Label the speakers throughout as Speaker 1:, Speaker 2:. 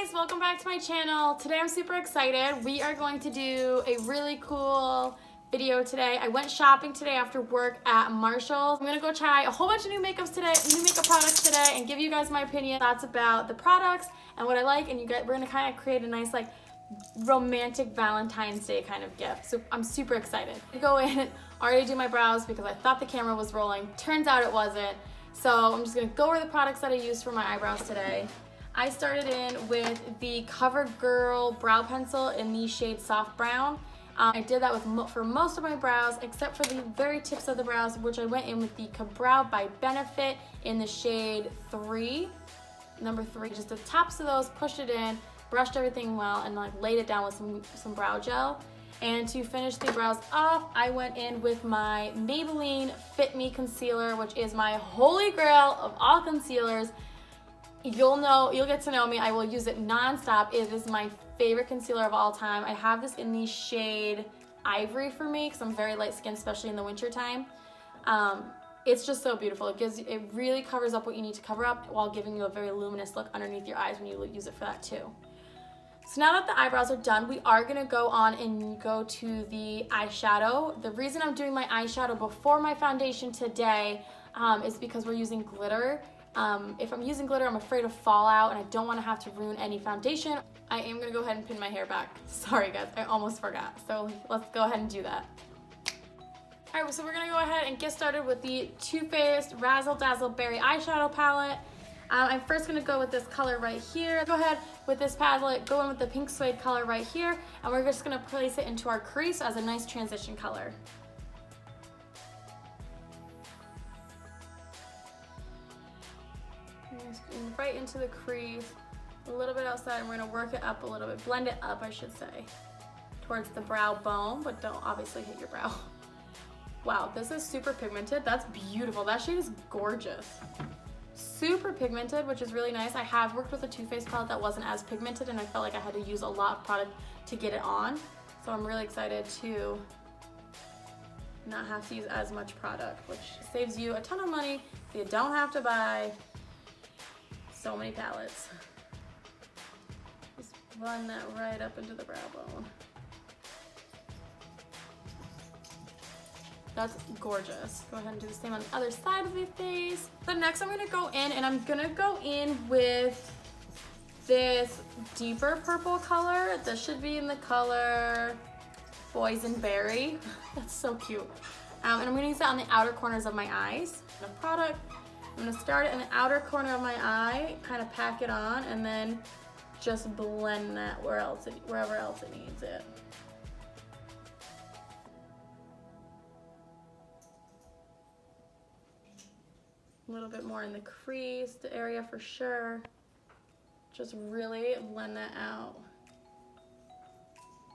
Speaker 1: guys, welcome back to my channel. Today I'm super excited. We are going to do a really cool video today. I went shopping today after work at Marshall. I'm gonna go try a whole bunch of new makeup products today and give you guys my opinion, thoughts about the products and what I like, and we're gonna kind of create a nice like romantic Valentine's Day kind of gift. So I'm super excited. I go in, already do my brows because I thought the camera was rolling. Turns out it wasn't. So I'm just gonna go over the products that I used for my eyebrows today. I started in with the Covergirl brow pencil in the shade Soft Brown. I did that for most of my brows, except for the very tips of the brows, which I went in with the Brow by Benefit in the shade 3, number 3. Just the tops of those, pushed it in, brushed everything well, and like laid it down with some brow gel. And to finish the brows off, I went in with my Maybelline Fit Me concealer, which is my holy grail of all concealers. You'll get to know me. I will use it non-stop. It is my favorite concealer of all time. I have this in the shade Ivory for me because I'm very light skinned, especially in the winter time. It's just so beautiful. It really covers up what you need to cover up while giving you a very luminous look underneath your eyes when you use it for that too. So now that the eyebrows are done, we are gonna go on and go to the eyeshadow. The reason I'm doing my eyeshadow before my foundation today is because we're using glitter. If I'm using glitter, I'm afraid of fallout and I don't want to have to ruin any foundation. I am going to go ahead and pin my hair back. Sorry guys, I almost forgot. So let's go ahead and do that. Alright, so we're going to go ahead and get started with the Too Faced Razzle Dazzle Berry Eyeshadow Palette. I'm first going to go with this color right here. Go ahead with this palette, go in with the pink suede color right here, and we're just going to place it into our crease as a nice transition color. Right into the crease, a little bit outside, and we're gonna work it up a little bit, blend it up I should say, towards the brow bone, but don't obviously hit your brow. Wow, this is super pigmented. That's beautiful. That shade is gorgeous. Super pigmented, which is really nice. I have worked with a Too Faced palette that wasn't as pigmented and I felt like I had to use a lot of product to get it on. So I'm really excited to not have to use as much product, which saves you a ton of money. You don't have to buy so many palettes. Just run that right up into the brow bone. That's gorgeous. Go ahead and do the same on the other side of the face. So next I'm gonna go in and I'm gonna go in with this deeper purple color. This should be in the color Boysenberry. That's so cute. And I'm gonna use that on the outer corners of my eyes. The product, I'm gonna start it in the outer corner of my eye, kind of pack it on, and then just blend that wherever else it needs it. A little bit more in the crease, the area for sure. Just really blend that out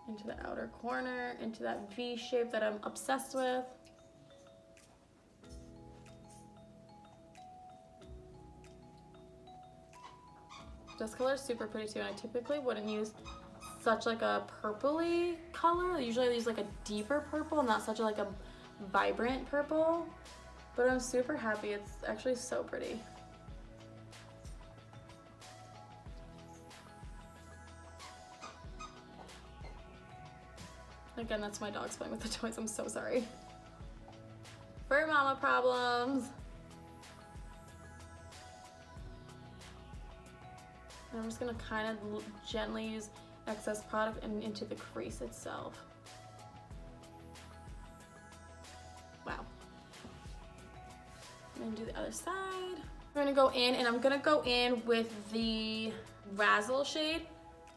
Speaker 1: into the outer corner, into that V shape that I'm obsessed with. This color is super pretty too, and I typically wouldn't use such like a purpley color. Usually I use like a deeper purple, not such like a vibrant purple, but I'm super happy. It's actually so pretty. Again, that's my dog's playing with the toys. I'm so sorry. Fur mama problems. I'm just gonna kind of gently use excess product and into the crease itself. Wow. I'm gonna do the other side. I'm gonna go in and I'm gonna go in with the Razzle shade.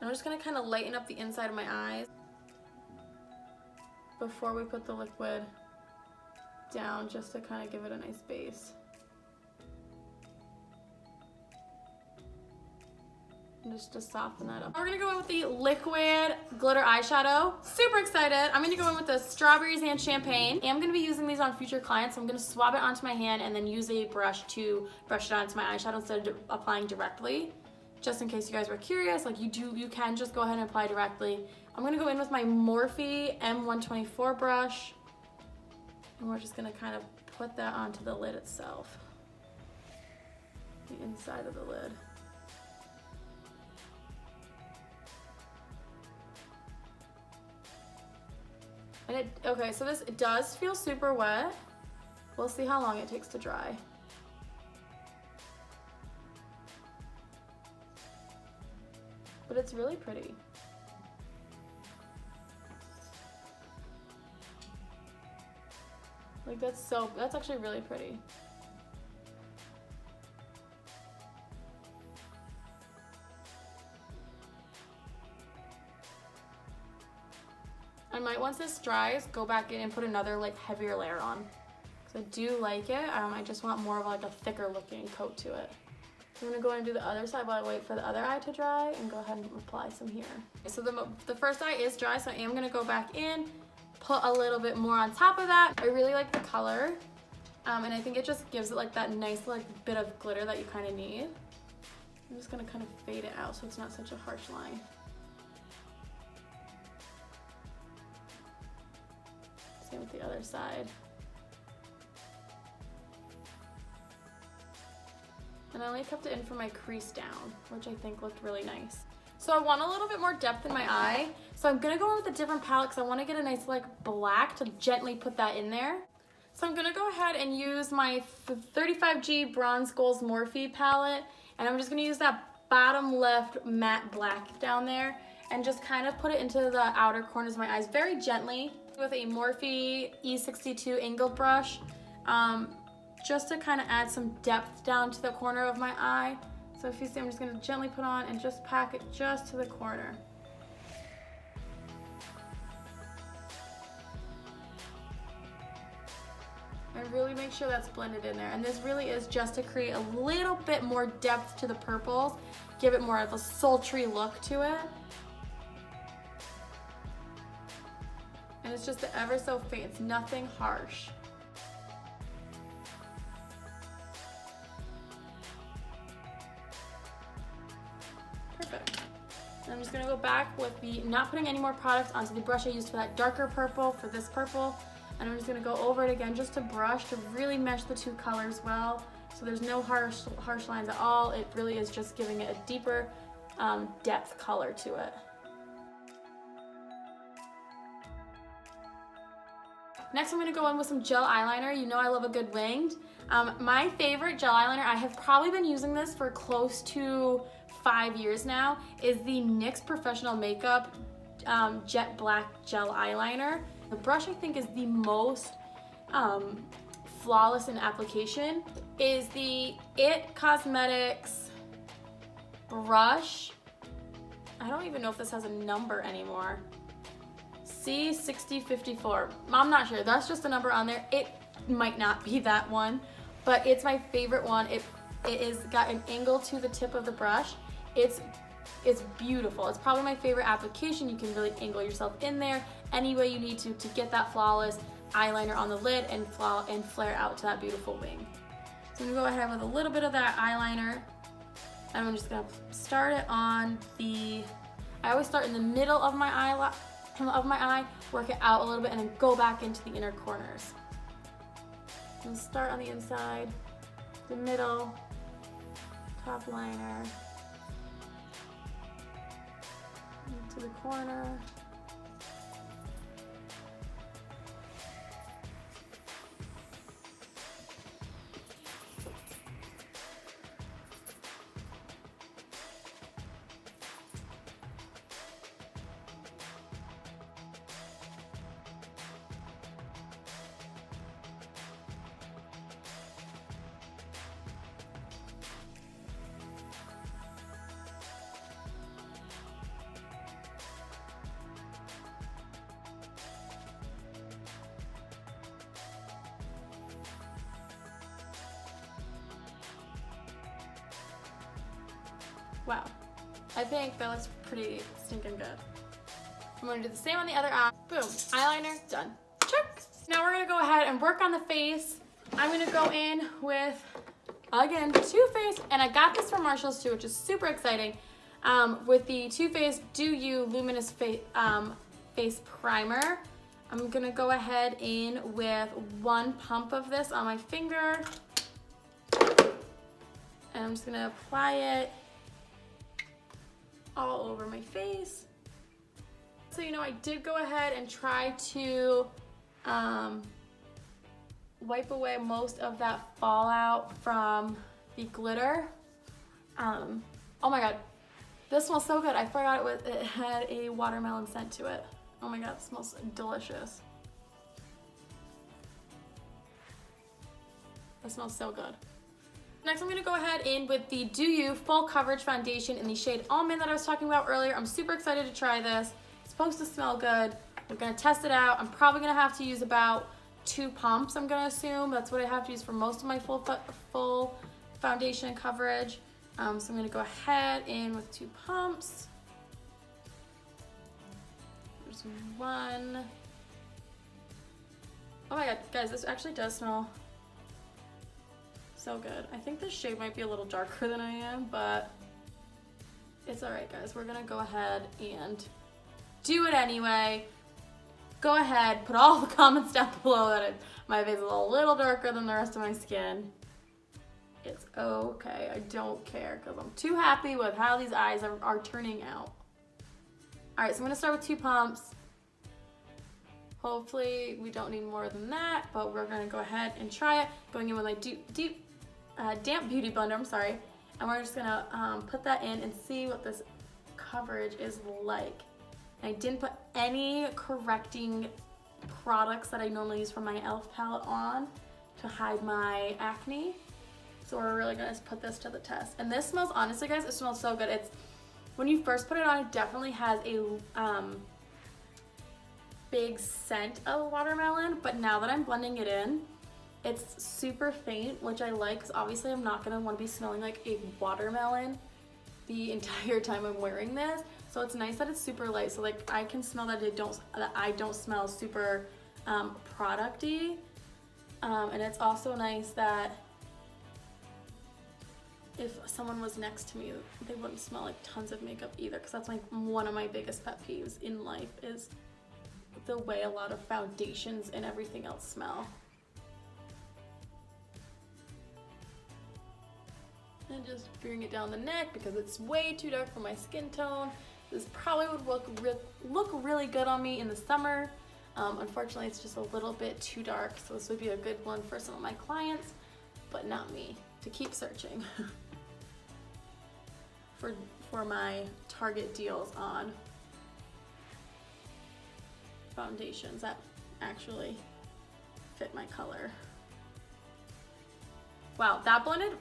Speaker 1: And I'm just gonna kind of lighten up the inside of my eyes before we put the liquid down, just to kind of give it a nice base. Just to soften that up. We're gonna go in with the liquid glitter eyeshadow. Super excited. I'm gonna go in with the Strawberries and Champagne. I'm gonna be using these on future clients, so I'm gonna swab it onto my hand and then use a brush to brush it onto my eyeshadow instead of applying directly. Just in case you guys were curious, like you can just go ahead and apply directly. I'm gonna go in with my Morphe M124 brush, and we're just gonna kind of put that onto the lid itself, the inside of the lid. And okay, so this does feel super wet. We'll see how long it takes to dry. But it's really pretty. Like that's actually really pretty. I might, once this dries, go back in and put another like heavier layer on. Because I do like it. I just want more of like a thicker looking coat to it. I'm gonna go and do the other side while I wait for the other eye to dry and go ahead and apply some here. So the first eye is dry, so I am gonna go back in, put a little bit more on top of that. I really like the color, and I think it just gives it like that nice like bit of glitter that you kind of need. I'm just gonna kind of fade it out so it's not such a harsh line. Same with the other side. And I only kept it in for my crease down, which I think looked really nice. So I want a little bit more depth in my eye. So I'm gonna go in with a different palette because I wanna get a nice like black to gently put that in there. So I'm gonna go ahead and use my 35G Bronze Goals Morphe palette. And I'm just gonna use that bottom left matte black down there and just kind of put it into the outer corners of my eyes very gently with a Morphe E62 angled brush. Just to kind of add some depth down to the corner of my eye. So if you see, I'm just going to gently put on and just pack it just to the corner. And really make sure that's blended in there. And this really is just to create a little bit more depth to the purples, give it more of a sultry look to it. And it's just the ever so faint, it's nothing harsh. Perfect. And I'm just gonna go back with the, not putting any more products onto the brush I used for that darker purple, for this purple. And I'm just gonna go over it again just to brush to really mesh the two colors well. So there's no harsh lines at all. It really is just giving it a deeper depth color to it. Next I'm gonna go in with some gel eyeliner. You know I love a good winged. My favorite gel eyeliner, I have probably been using this for close to 5 years now, is the NYX Professional Makeup Jet Black Gel Eyeliner. The brush I think is the most flawless in application is the It Cosmetics brush. I don't even know if this has a number anymore. C6054. I'm not sure. That's just a number on there. It might not be that one, but it's my favorite one. It is got an angle to the tip of the brush. It's beautiful. It's probably my favorite application. You can really angle yourself in there any way you need to get that flawless eyeliner on the lid and flare out to that beautiful wing. So I'm gonna go ahead with a little bit of that eyeliner, and I'm just gonna start it on the, I always start in the middle of my eye, work it out a little bit, and then go back into the inner corners. And start on the inside, the middle, top liner, into the corner. Wow, I think that looks pretty stinking good. I'm gonna do the same on the other eye. Boom, eyeliner, done. Check. Now we're gonna go ahead and work on the face. I'm gonna go in with, again, Too Faced, and I got this from Marshall's too, which is super exciting, with the Too Faced Do You Luminous Face Primer. I'm gonna go ahead in with one pump of this on my finger, and I'm just gonna apply it all over my face. so you know, I did go ahead and try to wipe away most of that fallout from the glitter. Oh my god, this smells so good. I forgot it had a watermelon scent to it. Oh my god, it smells delicious. It smells so good. Next, I'm gonna go ahead in with the Do You Full Coverage Foundation in the shade Almond that I was talking about earlier. I'm super excited to try this. It's supposed to smell good. We're gonna test it out. I'm probably gonna have to use about 2 pumps, I'm gonna assume. That's what I have to use for most of my full foundation coverage. So I'm gonna go ahead in with 2 pumps. There's 1. Oh my god, guys, this actually does smell so good. I think this shade might be a little darker than I am, but it's all right, guys. We're gonna go ahead and do it anyway. Go ahead, put all the comments down below that my face is a little darker than the rest of my skin. It's okay, I don't care, because I'm too happy with how these eyes are turning out. All right, so I'm gonna start with 2 pumps. Hopefully we don't need more than that, but we're gonna go ahead and try it. Going in with my damp beauty blender, I'm sorry. And we're just gonna put that in and see what this coverage is like. And I didn't put any correcting products that I normally use from my e.l.f. palette on to hide my acne. So we're really gonna put this to the test. And this smells, honestly guys, it smells so good. It's, when you first put it on, it definitely has a big scent of watermelon, but now that I'm blending it in, it's super faint, which I like, because obviously I'm not gonna want to be smelling like a watermelon the entire time I'm wearing this. So it's nice that it's super light, so like I can smell that I don't smell super producty, and it's also nice that if someone was next to me, they wouldn't smell like tons of makeup either, because that's like one of my biggest pet peeves in life, is the way a lot of foundations and everything else smell. And just bring it down the neck because it's way too dark for my skin tone. This probably would look really good on me in the summer. Unfortunately, it's just a little bit too dark, so this would be a good one for some of my clients, but not me, to keep searching for my Target deals on foundations that actually fit my color. Wow, that blended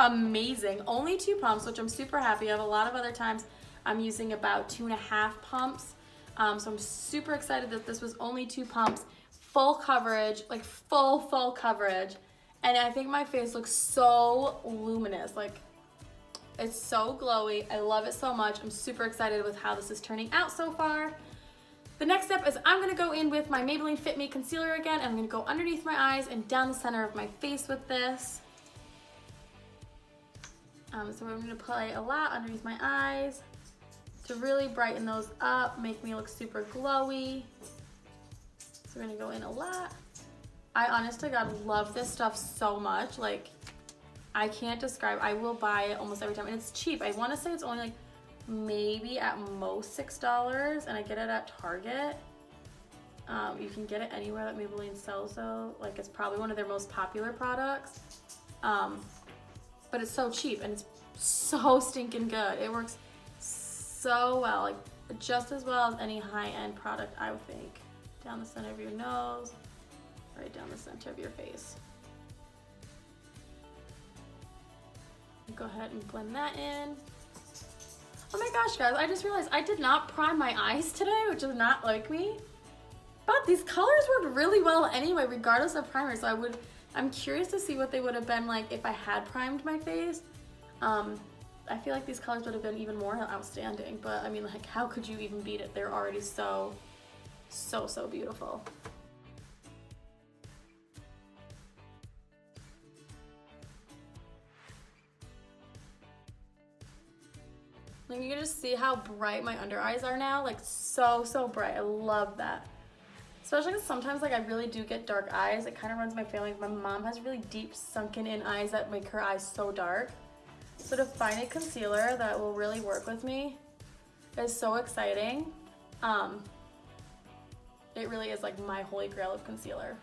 Speaker 1: amazing. Only 2 pumps, which I'm super happy of. A lot of other times I'm using about 2.5 pumps. So I'm super excited that this was only 2 pumps, full coverage, like full coverage. And I think my face looks so luminous. Like, it's so glowy. I love it so much. I'm super excited with how this is turning out so far. The next step is I'm gonna go in with my Maybelline Fit Me Concealer again, and I'm gonna go underneath my eyes and down the center of my face with this. So I'm gonna apply a lot underneath my eyes to really brighten those up, make me look super glowy. So we're gonna go in a lot. I honest to God love this stuff so much. Like, I can't describe. I will buy it almost every time, and it's cheap. I wanna say it's only like maybe at most $6, and I get it at Target. You can get it anywhere that Maybelline sells though. Like, it's probably one of their most popular products. But it's so cheap and it's so stinking good. It works so well, like just as well as any high-end product, I would think. Down the center of your nose, right down the center of your face. Go ahead and blend that in. Oh my gosh, guys, I just realized I did not prime my eyes today, which is not like me. But these colors worked really well anyway, regardless of primer. So I'm curious to see what they would have been like if I had primed my face. I feel like these colors would have been even more outstanding, but I mean, like, how could you even beat it? They're already so beautiful. Like, you can just see how bright my under eyes are now, like so bright. I love that. Especially because sometimes, like, I really do get dark eyes. It kind of runs in my family. My mom has really deep sunken in eyes that make her eyes so dark. So to find a concealer that will really work with me is so exciting. It really is like my holy grail of concealer.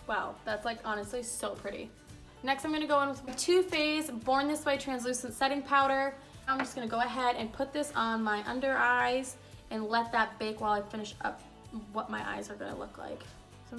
Speaker 1: Wow, that's like honestly so pretty. Next I'm gonna go in with my Too Faced Born This Way Translucent Setting Powder. I'm just gonna go ahead and put this on my under eyes and let that bake while I finish up what my eyes are gonna look like. So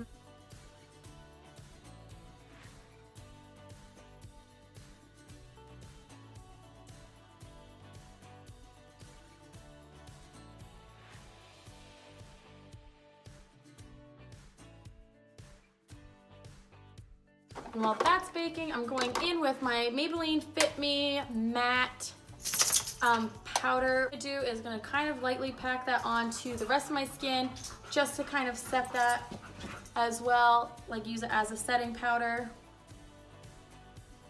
Speaker 1: and while that's baking, I'm going in with my Maybelline Fit Me Matte powder. What I'm gonna do is gonna kind of lightly pack that onto the rest of my skin just to kind of set that as well, like use it as a setting powder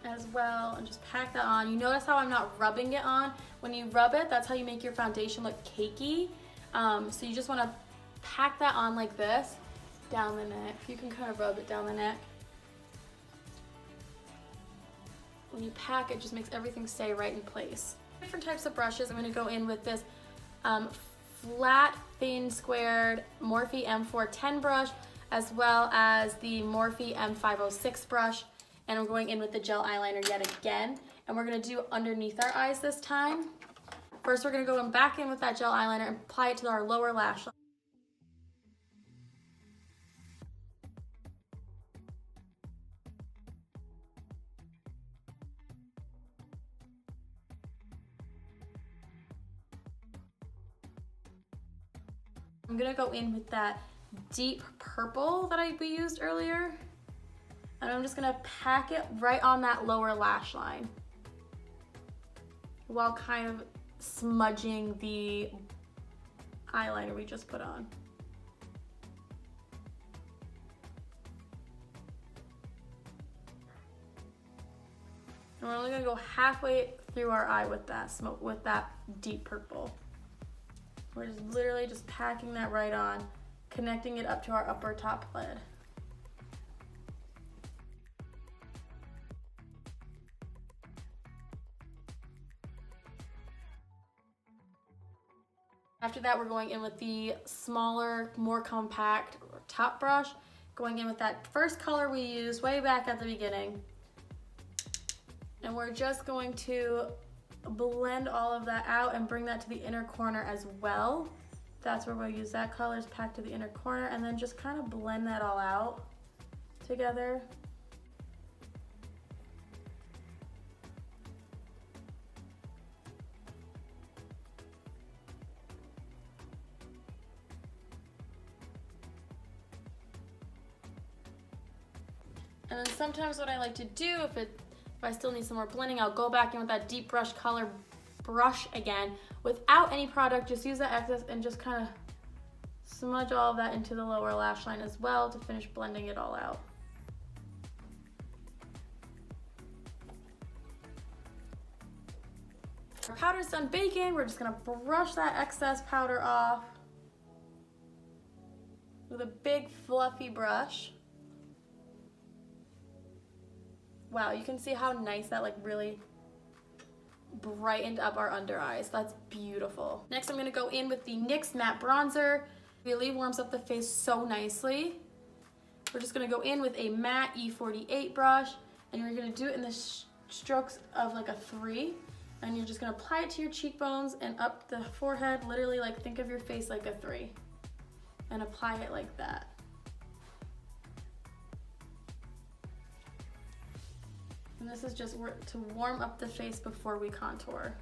Speaker 1: as well, and just pack that on. You notice how I'm not rubbing it on? When you rub it, that's how you make your foundation look cakey. So you just wanna pack that on like this, down the neck. You can kind of rub it down the neck. When you pack it, just makes everything stay right in place. Different types of brushes. I'm going to go in with this flat, thin, squared Morphe M410 brush, as well as the Morphe M506 brush. And I'm going in with the gel eyeliner yet again. And we're going to do underneath our eyes this time. First, we're going to go back in with that gel eyeliner and apply it to our lower lash line. I'm gonna go in with that deep purple that we used earlier, and I'm just gonna pack it right on that lower lash line while kind of smudging the eyeliner we just put on. And we're only gonna go halfway through our eye with that smoke, with that deep purple. We're just literally just packing that right on, connecting it up to our upper top lid. After that, we're going in with the smaller, more compact top brush, going in with that first color we used way back at the beginning. And we're just going to blend all of that out and bring that to the inner corner as well. That's where we'll use that color's packed to the inner corner, and then just kind of blend that all out together. And then sometimes what I like to do, if I still need some more blending, I'll go back in with that deep brush color brush again without any product. Just use that excess and just kind of smudge all of that into the lower lash line as well to finish blending it all out. Our powder's done baking. We're just gonna brush that excess powder off with a big fluffy brush. Wow, you can see how nice that like really brightened up our under eyes. That's beautiful. Next, I'm gonna go in with the NYX Matte Bronzer. Really warms up the face so nicely. We're just gonna go in with a matte E48 brush, and you're gonna do it in the strokes of like a 3. And you're just gonna apply it to your cheekbones and up the forehead, literally like think of your face like a 3. And apply it like that. And this is just to warm up the face before we contour.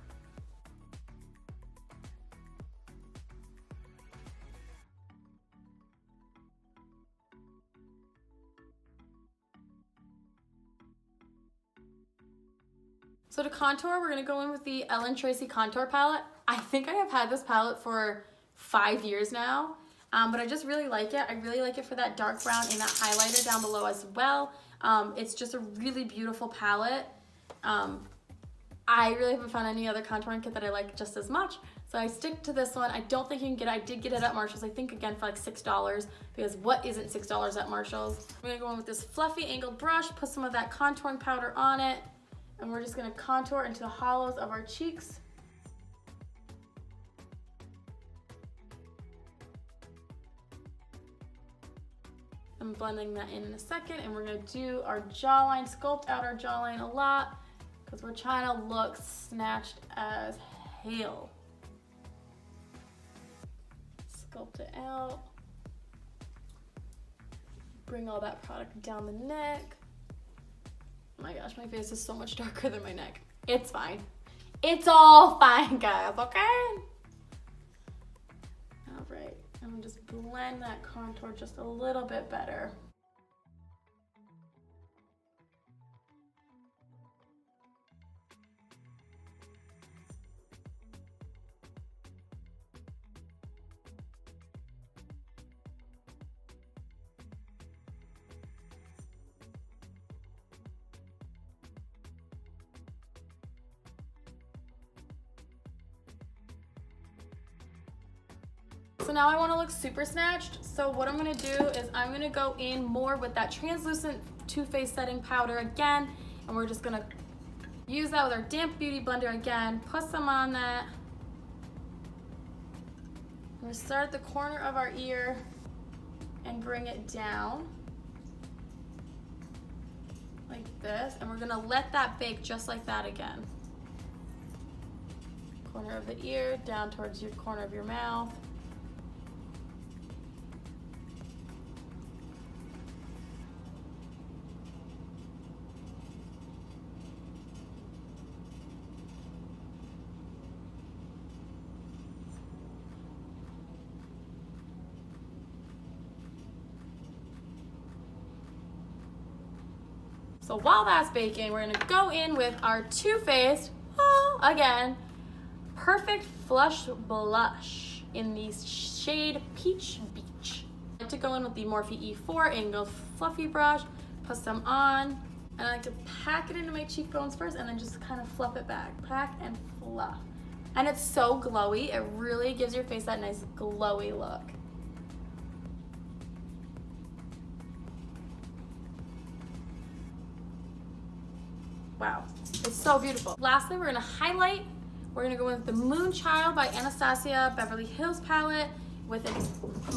Speaker 1: So to contour, we're gonna go in with the Ellen Tracy Contour Palette. I think I have had this palette for 5 years now, but I just really like it. I really like it for that dark brown and that highlighter down below as well. It's just a really beautiful palette. I really haven't found any other contouring kit that I like just as much. So I stick to this one. I don't think you can get it. I did get it at Marshall's, I think again for like $6, because what isn't $6 at Marshall's? I'm gonna go in with this fluffy angled brush, put some of that contouring powder on it, and we're just gonna contour into the hollows of our cheeks. I'm blending that in a second, and we're gonna do our jawline, sculpt out our jawline a lot, because we're trying to look snatched as hell. Sculpt it out. Bring all that product down the neck. Oh my gosh, my face is so much darker than my neck. It's fine. It's all fine, guys, okay? All right, I'm gonna just blend that contour just a little bit better. So now I want to look super snatched. So what I'm going to do is I'm going to go in more with that translucent Too Faced setting powder again. And we're just going to use that with our damp beauty blender again. Put some on that. I'm going to start at the corner of our ear and bring it down like this. And we're going to let that bake just like that again. Corner of the ear, down towards your corner of your mouth. So while that's baking, we're gonna go in with our Too Faced, again, Perfect Flush Blush in the shade Peach Beach. I like to go in with the Morphe E4 angled fluffy brush, put some on, and I like to pack it into my cheekbones first and then just kind of fluff it back. Pack and fluff. And it's so glowy, it really gives your face that nice glowy look. Wow, it's so beautiful. Lastly, we're gonna highlight. We're gonna go with the Moonchild by Anastasia Beverly Hills palette with its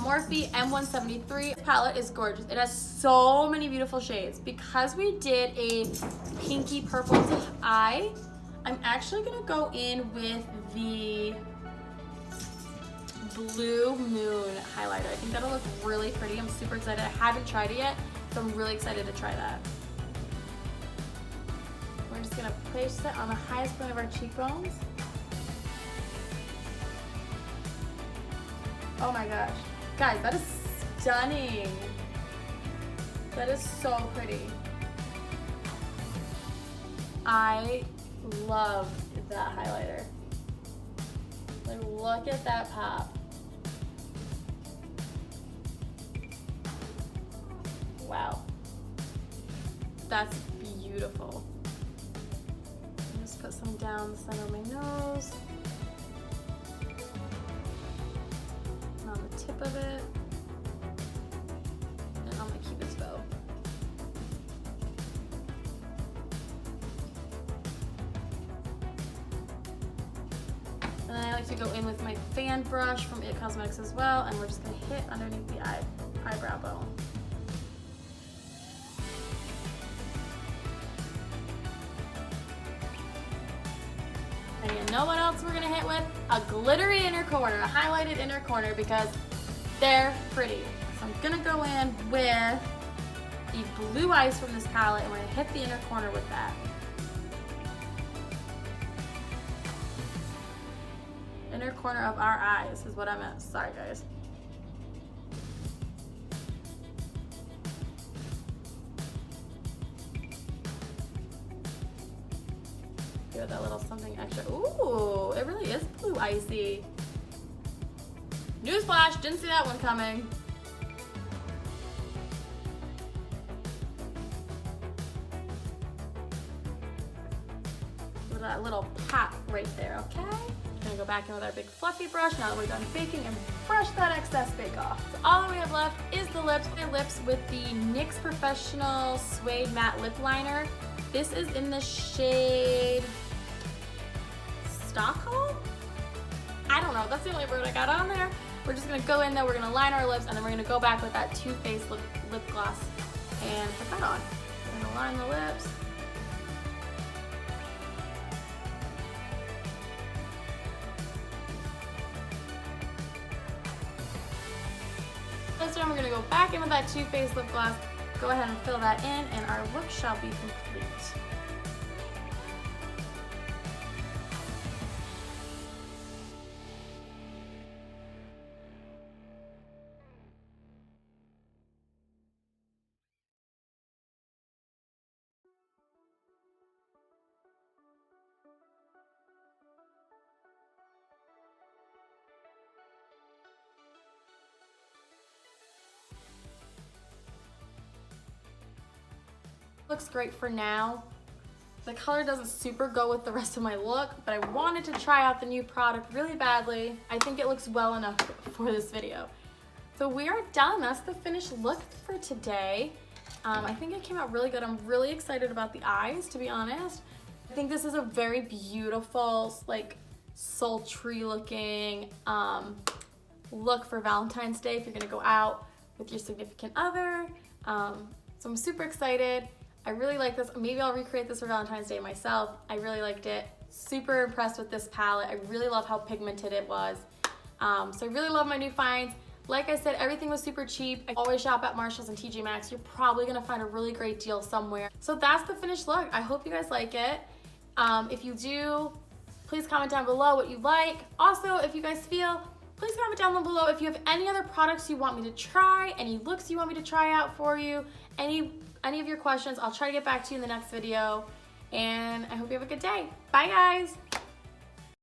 Speaker 1: Morphe M173. This palette is gorgeous. It has so many beautiful shades. Because we did a pinky purple eye, I'm actually gonna go in with the Blue Moon highlighter. I think that'll look really pretty. I'm super excited. I haven't tried it yet, so I'm really excited to try that. We're just gonna place it on the highest point of our cheekbones. Oh my gosh. Guys, that is stunning. That is so pretty. I love that highlighter. Like, look at that pop. Wow. That's beautiful. Just put some down the center of my nose. And on the tip of it. And on my Cupid's bow. And then I like to go in with my fan brush from It Cosmetics as well, and we're just gonna hit underneath the eyebrow bone. And you know what else we're gonna hit with? A glittery inner corner, a highlighted inner corner, because they're pretty. So I'm gonna go in with the Blue Eyes from this palette, and we're gonna hit the inner corner with that. Inner corner of our eyes is what I meant. Sorry, guys. Give it that little something extra. Ooh, it really is blue icy. Newsflash, didn't see that one coming. With that little pop right there, okay? Gonna go back in with our big fluffy brush now that we're done baking and brush that excess bake off. So all that we have left is the lips. My lips with the NYX Professional Suède Matte Lip Liner. This is in the shade Stockholm? I don't know, that's the only word I got on there. We're just gonna go in there, we're gonna line our lips, and then we're gonna go back with that Too Faced lip gloss and put that on. We're gonna line the lips. This time we're gonna go back in with that Too Faced lip gloss, go ahead and fill that in, and our look shall be complete. Looks great for now. The color doesn't super go with the rest of my look, but I wanted to try out the new product really badly. I think it looks well enough for this video. So we are done. That's the finished look for today. I think it came out really good. I'm really excited about the eyes, to be honest. I think this is a very beautiful, like, sultry looking look for Valentine's Day if you're gonna go out with your significant other. So I'm super excited. I really like this. Maybe I'll recreate this for Valentine's Day myself. I really liked it. Super impressed with this palette. I really love how pigmented it was. So I really love my new finds. Like I said, everything was super cheap. I always shop at Marshall's and TJ Maxx. You're probably gonna find a really great deal somewhere. So that's the finished look. I hope you guys like it. If you do, please comment down below what you like. Also, if you guys feel, please comment down below if you have any other products you want me to try, any looks you want me to try out for you, any of your questions. I'll try to get back to you in the next video, and I hope you have a good day. Bye, guys.